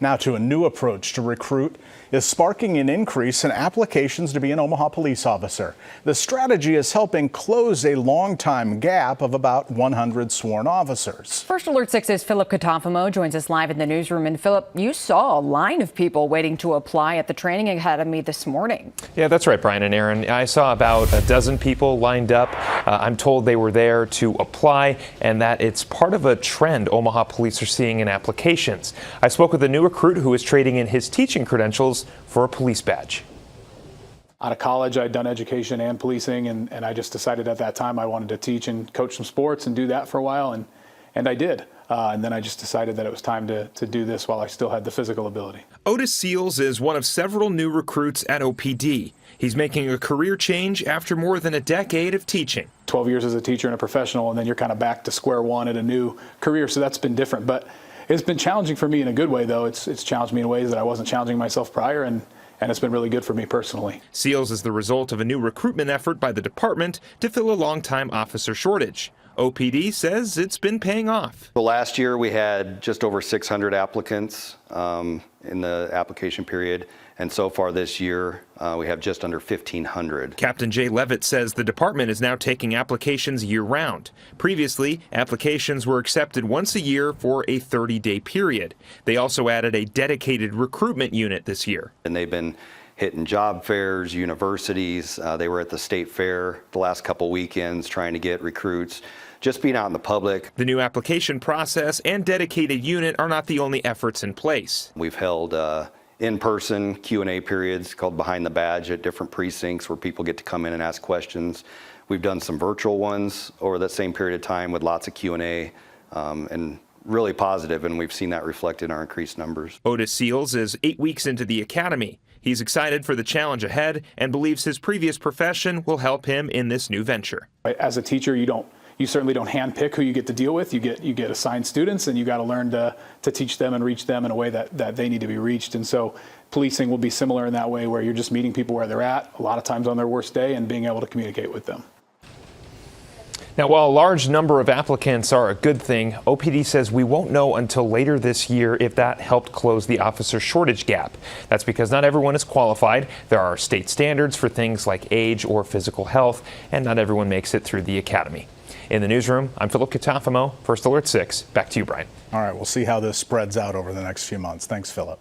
Now to a new approach to recruit is sparking an increase in applications to be an Omaha police officer. The strategy is helping close a long-time gap of about 100 sworn officers. First Alert 6's Philip Katafamo joins us live in the newsroom. And Philip, you saw a line of people waiting to apply at the training academy this morning. Yeah, that's right, Brian and Aaron. I saw about a dozen people lined up. I'm told they were there to apply and that it's part of a trend Omaha Police are seeing in applications. I spoke with a new recruit who is trading in his teaching credentials for a police badge. Out of college, I'd done education and policing, and I just decided at that time I wanted to teach and coach some sports and do that for a while, and I did. And then I just decided that it was time to do this while I still had the physical ability. Otis Seals is one of several new recruits at OPD. He's making a career change after more than a decade of teaching. 12 years as a teacher and a professional, and then you're kind of back to square one at a new career, so that's been different. But it's been challenging for me in a good way, though. It's challenged me in ways that I wasn't challenging myself prior, and it's been really good for me personally. Seals is the result of a new recruitment effort by the department to fill a long-time officer shortage. OPD says it's been paying off. Well, last year we had just over 600 applicants in the application period, and so far this year we have just under 1,500. Captain Jay Levitt says the department is now taking applications year-round. Previously, applications were accepted once a year for a 30-day period. They also added a dedicated recruitment unit this year. And they've been hitting job fairs, universities. They were at the state fair the last couple weekends trying to get recruits, just being out in the public. The new application process and dedicated unit are not the only efforts in place. We've held in-person Q&A periods called Behind the Badge at different precincts where people get to come in and ask questions. We've done some virtual ones over that same period of time with lots of Q&A and really positive, and we've seen that reflected in our increased numbers. Otis Seals is 8 weeks into the academy. He's excited for the challenge ahead and believes his previous profession will help him in this new venture. As a teacher, you certainly don't handpick who you get to deal with. You get assigned students, and you got to learn to teach them and reach them in a way that they need to be reached. And so policing will be similar in that way, where you're just meeting people where they're at, a lot of times on their worst day, and being able to communicate with them. Now, while a large number of applicants are a good thing, OPD says we won't know until later this year if that helped close the officer shortage gap. That's because not everyone is qualified. There are state standards for things like age or physical health, and not everyone makes it through the academy. In the newsroom, I'm Philip Katafamo, First Alert 6. Back to you, Brian. All right, we'll see how this spreads out over the next few months. Thanks, Philip.